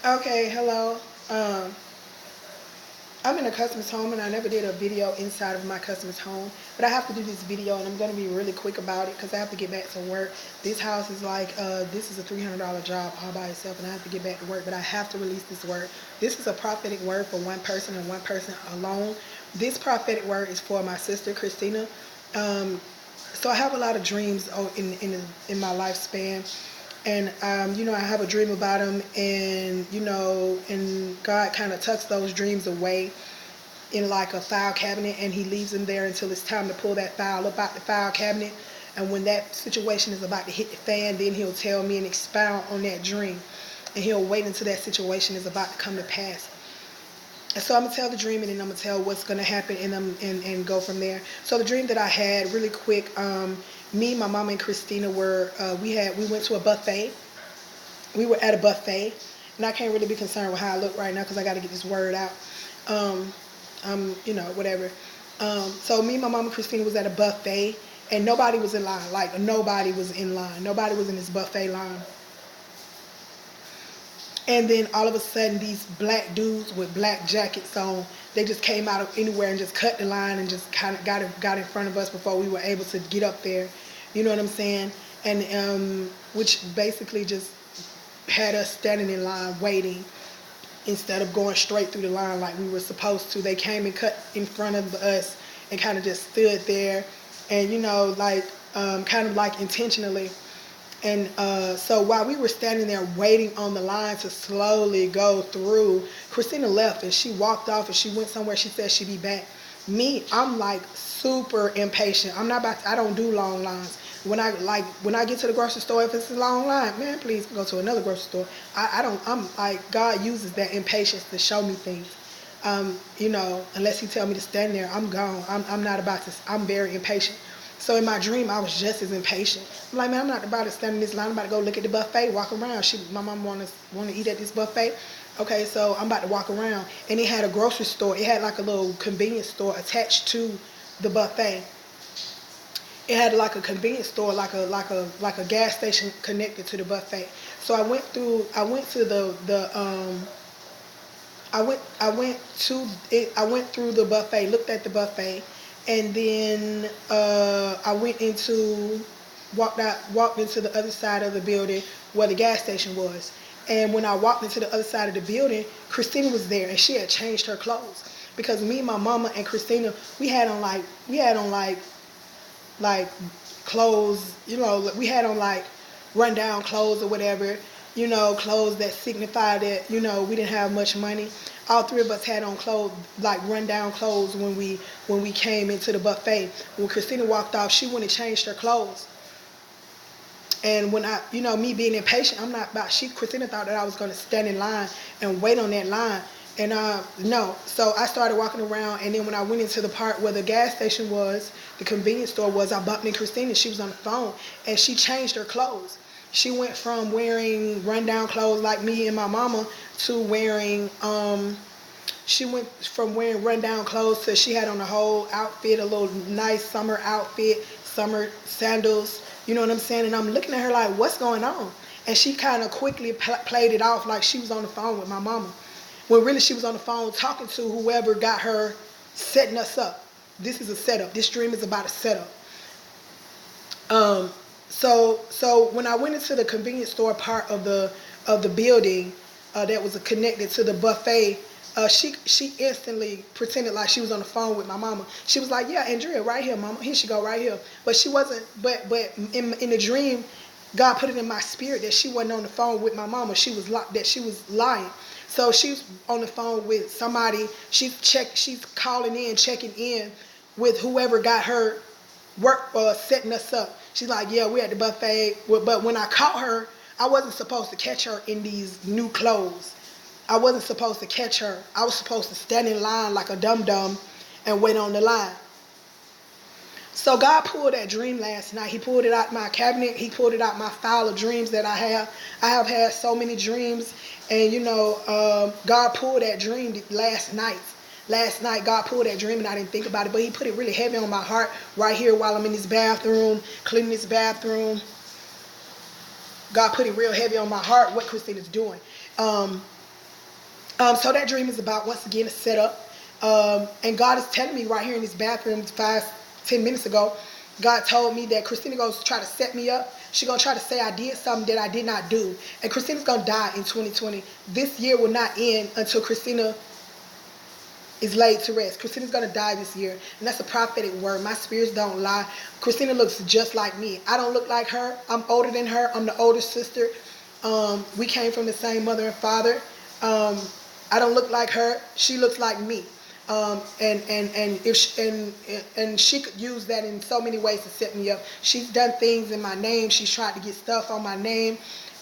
Okay, hello. Um, I'm in a customer's home and I never did a video inside of my customer's home, but I have to do this video and I'm going to be really quick about it because I have to get back to work. This house is like, this is a $300 job all by itself and I have to get back to work, but I have to release this word. This is a prophetic word for one person and one person alone. This prophetic word is for my sister, Christina. Um, so I have a lot of dreams in my lifespan, and I have a dream about him, and and God kind of tucks those dreams away in like a file cabinet, and He leaves them there until it's time to pull that file up out the file cabinet. And when that situation is about to hit the fan, then He'll tell me and expound on that dream, and He'll wait until that situation is about to come to pass. And so I'm gonna tell the dream, and then I'm gonna tell what's gonna happen, and go from there. So the dream that I had, really quick, me, my mama, and Christina were we went to a buffet. We were at a buffet, and I can't really be concerned with how I look right now because I got to get this word out. Um, whatever. So me, my mama, Christina was at a buffet, and nobody was in line. Like nobody was in line. Nobody was in this buffet line. And then all of a sudden, these black dudes with black jackets on, they just came out of anywhere and just cut the line and just kind of got in front of us before we were able to get up there. You know what I'm saying? And which basically just had us standing in line waiting instead of going straight through the line like we were supposed to. They came and cut in front of us and kind of just stood there, and kind of like intentionally. And so while we were standing there waiting on the line to slowly go through, Christina left and she walked off and she went somewhere. She said she'd be back. Me, I'm like super impatient. I'm not about to, I don't do long lines. When I get to the grocery store, if it's a long line, man, please go to another grocery store. I don't, I'm like, God uses that impatience to show me things. Unless He tell me to stand there, I'm gone. I'm not about to, I'm very impatient. So in my dream, I was just as impatient. I'm like, man, I'm not about to stand in this line. I'm about to go look at the buffet, walk around. My mom want to eat at this buffet. Okay, so I'm about to walk around, and it had a grocery store. It had like a little convenience store attached to the buffet. It had like a convenience store, like a gas station connected to the buffet. So I went to I went through the buffet, looked at the buffet, and then I walked into the other side of the building where the gas station was. And when I walked into the other side of the building, Christina was there, and she had changed her clothes because me, my mama, and Christina, we had on like clothes, we had on like rundown clothes or whatever, clothes that signify that, we didn't have much money. All three of us had on clothes, like rundown clothes when we came into the buffet. When Christina walked off, she went and changed her clothes. And when me being impatient, I'm not about, Christina thought that I was going to stand in line and wait on that line. And no, so I started walking around, and then when I went into the part where the gas station was, the convenience store was, I bumped into Christina. She was on the phone, and she changed her clothes. She went from wearing rundown clothes like me and my mama to wearing rundown clothes to she had on a whole outfit, a little nice summer outfit, summer sandals. You know what I'm saying? And I'm looking at her like, what's going on? And she kind of quickly played it off like she was on the phone with my mama, when really she was on the phone talking to whoever got her, setting us up. This is a setup. This dream is about a setup. Um, so when I went into the convenience store part of the building that was connected to the buffet, she instantly pretended like she was on the phone with my mama. She was like, "Yeah, Andrea, right here, mama. Here she go, right here." But she wasn't. But in the dream, God put it in my spirit that she wasn't on the phone with my mama. That she was lying. So she's on the phone with somebody. She's calling in, checking in with whoever got her work setting us up. She's like, "Yeah, we're at the buffet." But when I caught her, I wasn't supposed to catch her in these new clothes. I wasn't supposed to catch her. I was supposed to stand in line like a dum-dum and wait on the line. So God pulled that dream last night. He pulled it out my cabinet. He pulled it out my file of dreams that I have. I have had so many dreams. And, God pulled that dream last night. Last night, God pulled that dream and I didn't think about it. But He put it really heavy on my heart right here while I'm in this bathroom, cleaning this bathroom. God put it real heavy on my heart what Christina's doing. So that dream is about, once again, a setup. And God is telling me right here in this bathroom 5-10 minutes ago, God told me that Christina goes to try to set me up. She's going to try to say I did something that I did not do. And Christina's going to die in 2020. This year will not end until Christina is laid to rest. Christina's going to die this year. And that's a prophetic word. My spirits don't lie. Christina looks just like me. I don't look like her. I'm older than her. I'm the older sister. We came from the same mother and father. I don't look like her. She looks like me. And she could use that in so many ways to set me up. She's done things in my name. She's tried to get stuff on my name,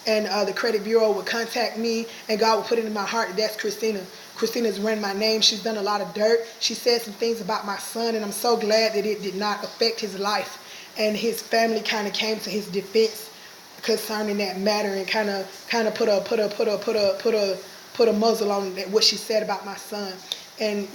and the credit bureau would contact me, and God would put it in my heart that that's Christina. Christina's run my name. She's done a lot of dirt. She said some things about my son, and I'm so glad that it did not affect his life. And his family kind of came to his defense concerning that matter, and kind of put a muzzle on what she said about my son. And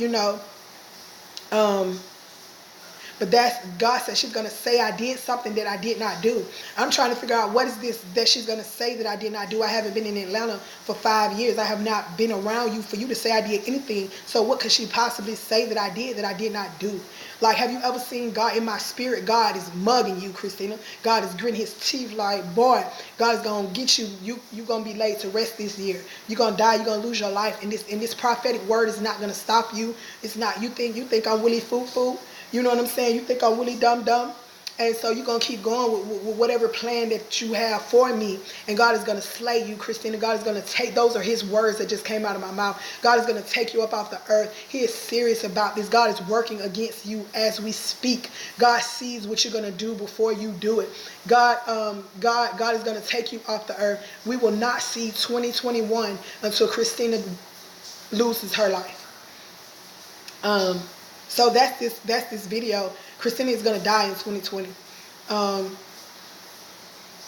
but that's, God said she's going to say I did something that I did not do. I'm trying to figure out what is this that she's going to say that I did not do. I haven't been in Atlanta for 5 years. I have not been around you for you to say I did anything. So what could she possibly say that I did not do? Like, have you ever seen God in my spirit? God is mugging you, Christina. God is gritting his teeth like, boy, God is going to get you. You're going to be laid to rest this year. You're going to die. You're going to lose your life. And this prophetic word is not going to stop you. It's not, you think I'm Willie Foo-Foo. You know what I'm saying? You think I'm really dumb. And so you're going to keep going with whatever plan that you have for me. And God is going to slay you, Christina. God is going to take, those are his words that just came out of my mouth. God is going to take you up off the earth. He is serious about this. God is working against you as we speak. God sees what you're going to do before you do it. God is going to take you off the earth. We will not see 2021 until Christina loses her life. So that's this video. Christina is going to die in 2020.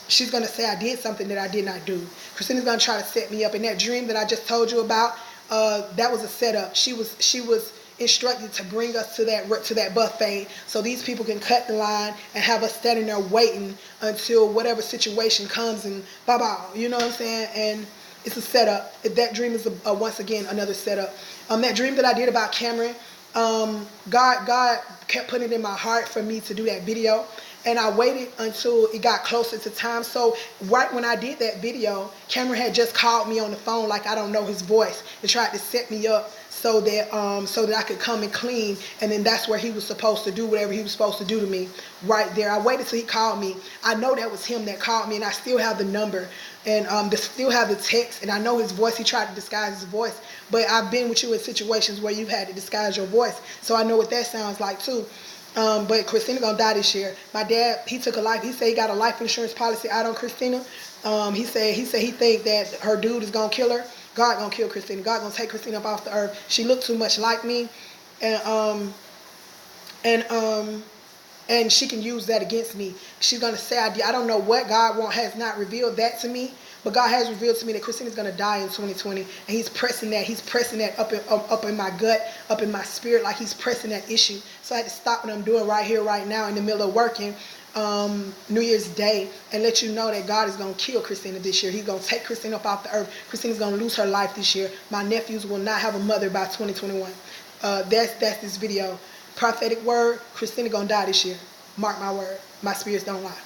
She's going to say I did something that I did not do. Christina's going to try to set me up. And that dream that I just told you about, that was a setup. She was instructed to bring us to that buffet so these people can cut the line and have us standing there waiting until whatever situation comes, and bye-bye. You know what I'm saying? And it's a setup. That dream is once again another setup. That dream that I did about Cameron, God kept putting it in my heart for me to do that video, and I waited until it got closer to time. So right when I did that video, Cameron had just called me on the phone like I don't know his voice, and tried to set me up so that I could come and clean, and then that's where he was supposed to do whatever he was supposed to do to me right there. I waited till he called me. I know that was him that called me, and I still have the number, and still have the text, and I know his voice. He tried to disguise his voice, but I've been with you in situations where you've had to disguise your voice, so I know what that sounds like too. But Christina gonna die this year. My dad, he took a life. He said he got a life insurance policy out on Christina. He said he think that her dude is gonna kill her. God gonna kill Christina. God gonna take Christina up off the earth. She looked too much like me, and she can use that against me. She's gonna say I don't know what God has not revealed that to me, but God has revealed to me that Christina's gonna die in 2020, and He's pressing that up in my gut, up in my spirit, like He's pressing that issue. So I had to stop what I'm doing right here, right now, in the middle of working. New Year's Day, and let you know that God is going to kill Christina this year. He's going to take Christina up off the earth. Christina's going to lose her life this year. My nephews will not have a mother by 2021. That's this video. Prophetic word, Christina going to die this year. Mark my word. My spirits don't lie.